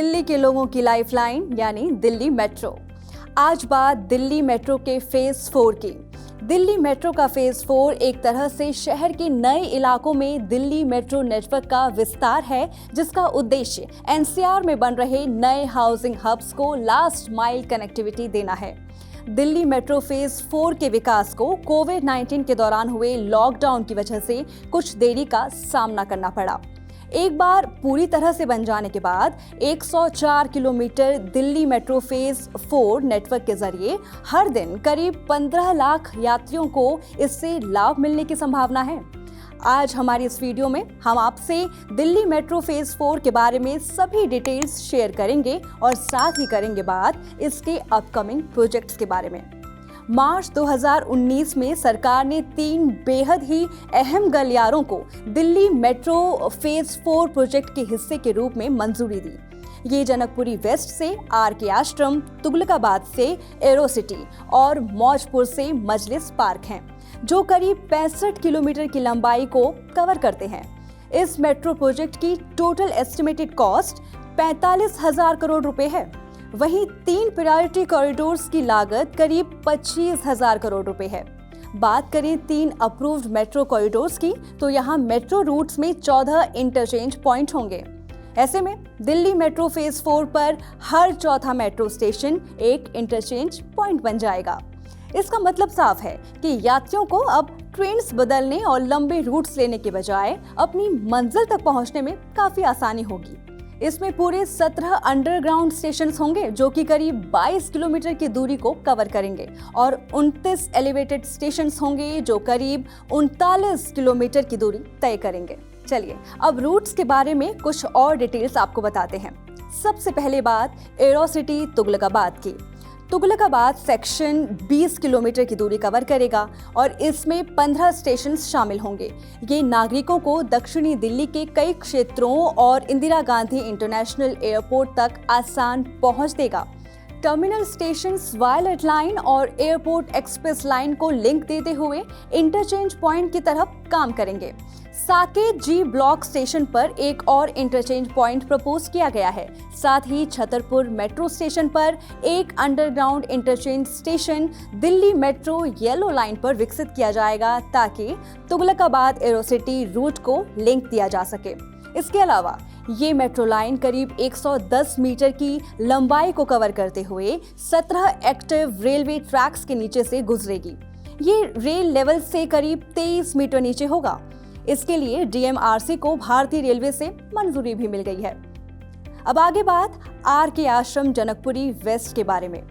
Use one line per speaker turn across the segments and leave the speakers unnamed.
दिल्ली के लोगों की लाइफलाइन यानी दिल्ली मेट्रो। आज बात दिल्ली मेट्रो के फेज 4 की। दिल्ली मेट्रो का फेज 4 एक तरह से शहर के नए इलाकों में दिल्ली मेट्रो नेटवर्क का विस्तार है, जिसका उद्देश्य एनसीआर में बन रहे नए हाउसिंग हब्स को लास्ट माइल कनेक्टिविटी देना है। दिल्ली मेट्रो फेज 4 के विकास को कोविड-19 के दौरान हुए लॉकडाउन की वजह से कुछ देरी का सामना करना पड़ा। एक बार पूरी तरह से बन जाने के बाद 104 kilometre Delhi metro phase 4 network के जरिए हर दिन करीब 15 लाख यात्रियों को इससे लाभ मिलने की संभावना है। आज हमारी इस वीडियो में हम आपसे दिल्ली मेट्रो फेज 4 के बारे में सभी डिटेल्स शेयर करेंगे और साथ ही करेंगे बात इसके अपकमिंग प्रोजेक्ट्स के बारे में। मार्च 2019 में सरकार ने 3 बेहद ही अहम गलियारों को दिल्ली मेट्रो फेज 4 प्रोजेक्ट के हिस्से के रूप में मंजूरी दी। ये जनकपुरी वेस्ट से आर.के. आश्रम, तुगलकाबाद से एरोसिटी और मौजपुर से मजलिस पार्क हैं, जो करीब 65 किलोमीटर की लंबाई को कवर करते हैं। इस मेट्रो प्रोजेक्ट की टोटल एस्टिमेटेड कॉस्ट 45,000 करोड़ रुपए है। वहीं 3 प्रायोरिटी कॉरिडोर्स की लागत करीब 25,000 करोड़ रुपए है। बात करें 3 अप्रूव्ड मेट्रो कॉरिडोर्स की, तो यहाँ मेट्रो रूट्स में 14 इंटरचेंज पॉइंट होंगे। ऐसे में दिल्ली मेट्रो फेज 4 पर हर चौथा मेट्रो स्टेशन एक इंटरचेंज पॉइंट बन जाएगा। इसका मतलब साफ है कि यात्रियों को अब ट्रेन्स बदलने और लंबे रूट्स लेने के बजाय अपनी मंजिल तक पहुंचने में काफी आसानी होगी। इसमें पूरे 17 अंडरग्राउंड स्टेशंस होंगे, जो कि करीब 22 किलोमीटर की दूरी को कवर करेंगे, और 29 एलिवेटेड स्टेशंस होंगे जो करीब 39 किलोमीटर की दूरी तय करेंगे। चलिए अब रूट्स के बारे में कुछ और डिटेल्स आपको बताते हैं। सबसे पहले बात एरोसिटी तुगलकाबाद की। तुगलकाबाद सेक्शन 20 किलोमीटर की दूरी कवर करेगा और इसमें 15 स्टेशन शामिल होंगे। ये नागरिकों को दक्षिणी दिल्ली के कई क्षेत्रों और इंदिरा गांधी इंटरनेशनल एयरपोर्ट तक आसान पहुंच देगा। टर्मिनल स्टेशन वायलेट लाइन और एयरपोर्ट एक्सप्रेस लाइन को लिंक देते हुए इंटरचेंज पॉइंट की तरह काम करेंगे। साकेत जी ब्लॉक स्टेशन पर एक और इंटरचेंज पॉइंट प्रपोज किया गया है। साथ ही छतरपुर मेट्रो स्टेशन पर एक underground interchange station Delhi metro yellow line पर विकसित किया जाएगा, ताकि तुगलकाबाद एरोसिटी रूट को लिंक दिया जा सके। इसके अलावा ये मेट्रो लाइन करीब 110 मीटर की लंबाई को कवर करते हुए 17 एक्टिव रेलवे ट्रैक्स के नीचे से गुजरेगी। ये रेल लेवल से करीब 23 मीटर नीचे होगा। इसके लिए डीएमआरसी को भारतीय रेलवे से मंजूरी भी मिल गई है। अब आगे बात आर.के. आश्रम जनकपुरी वेस्ट के बारे में।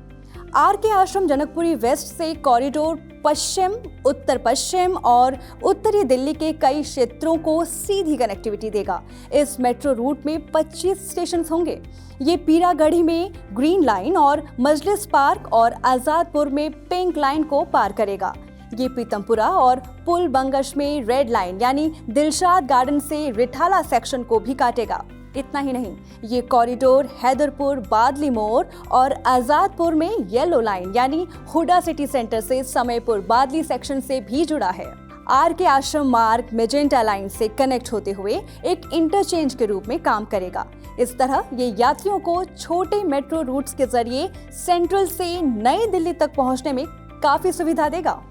आर.के. आश्रम जनकपुरी वेस्ट से कॉरिडोर पश्चिम, उत्तर पश्चिम और उत्तरी दिल्ली के कई क्षेत्रों को सीधी कनेक्टिविटी देगा। इस मेट्रो रूट में 25 स्टेशन होंगे। ये पीरागढ़ी में ग्रीन लाइन और मजलिस पार्क और आजादपुर में पिंक लाइन को पार करेगा। ये पीतमपुरा और पुल बंगश में रेड लाइन यानी दिलशाद गार्डन से रिठाला सेक्शन को भी काटेगा। इतना ही नहीं, ये कॉरिडोर हैदरपुर, बादली मोड़ और आजादपुर में येलो लाइन यानी हुडा सिटी सेंटर से समयपुर बादली सेक्शन से भी जुड़ा है। आर.के. आश्रम मार्ग मेजेंटा लाइन से कनेक्ट होते हुए एक इंटरचेंज के रूप में काम करेगा। इस तरह ये यात्रियों को छोटे मेट्रो रूट्स के जरिए सेंट्रल से नई दिल्ली तक पहुंचने में काफी सुविधा देगा।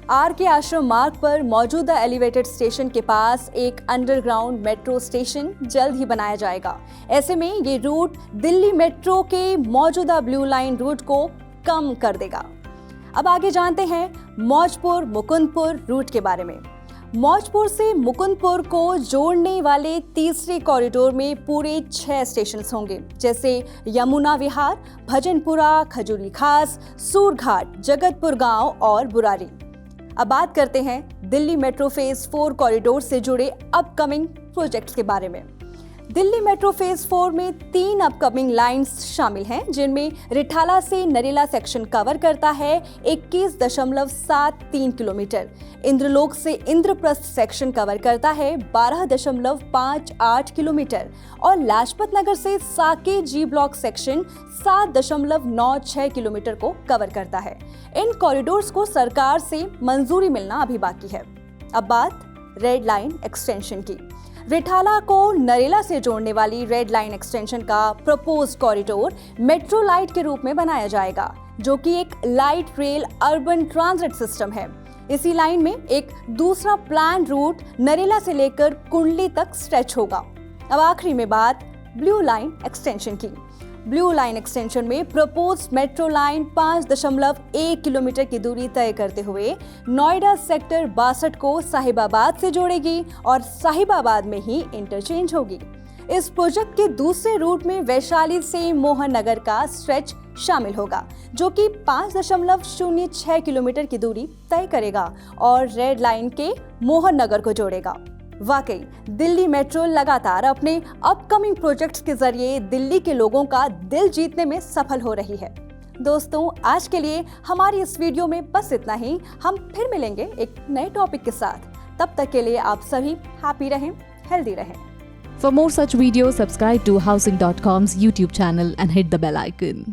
आर.के. आश्रम मार्ग पर मौजूदा एलिवेटेड स्टेशन के पास एक अंडरग्राउंड मेट्रो स्टेशन जल्द ही बनाया जाएगा। ऐसे में ये रूट दिल्ली मेट्रो के मौजूदा ब्लू लाइन रूट को कम कर देगा। अब आगे जानते हैं मौजपुर मुकुंदपुर रूट के बारे में। मौजपुर से मुकुंदपुर को जोड़ने वाले तीसरे कॉरिडोर में पूरे 6 स्टेशन होंगे, जैसे यमुना विहार, भजनपुरा, खजूरी खास, सूरघाट, जगतपुर गांव और बुरारी। अब बात करते हैं दिल्ली मेट्रो फेज 4 कॉरिडोर से जुड़े अपकमिंग प्रोजेक्ट्स के बारे में। दिल्ली मेट्रो फेज 4 में 3 अपकमिंग लाइंस शामिल हैं, जिनमें रिठाला से नरेला सेक्शन कवर करता है 21.73 किलोमीटर, इंद्रलोक से इंद्रप्रस्थ सेक्शन कवर करता है 12.58 किलोमीटर और लाजपत नगर से साकेत जी ब्लॉक सेक्शन 7.96 किलोमीटर को कवर करता है। इन कॉरिडोर्स को सरकार से मंजूरी मिलना अभी बाकी है। अब बात रेड लाइन एक्सटेंशन की। रिठाला को नरेला से जोड़ने वाली रेड लाइन एक्सटेंशन का प्रपोज्ड कॉरिडोर मेट्रो लाइट के रूप में बनाया जाएगा, जो कि एक light rail urban transit system है। इसी लाइन में एक दूसरा प्लान रूट नरेला से लेकर कुंडली तक स्ट्रेच होगा। अब आखिरी में बात ब्लू लाइन एक्सटेंशन की। ब्लू लाइन एक्सटेंशन में प्रपोज्ड मेट्रो लाइन 5.1 किलोमीटर की दूरी तय करते हुए नोएडा सेक्टर 62 को साहिबाबाद से जोड़ेगी और साहिबाबाद में ही इंटरचेंज होगी। इस प्रोजेक्ट के दूसरे रूट में वैशाली से मोहन नगर का स्ट्रेच शामिल होगा, जो कि 5.06 किलोमीटर की दूरी तय करेगा और रेड लाइन के मोहन नगर को जोड़ेगा। वाकई दिल्ली मेट्रो लगातार अपने अपकमिंग प्रोजेक्ट्स के जरिए दिल्ली के लोगों का दिल जीतने में सफल हो रही है। दोस्तों, आज के लिए हमारी इस वीडियो में बस इतना ही। हम फिर मिलेंगे एक नए टॉपिक के साथ। तब तक के लिए आप सभी हैप्पी रहें, हेल्दी रहें।
For more such videos, subscribe to Housing.com's YouTube channel and hit the bell icon.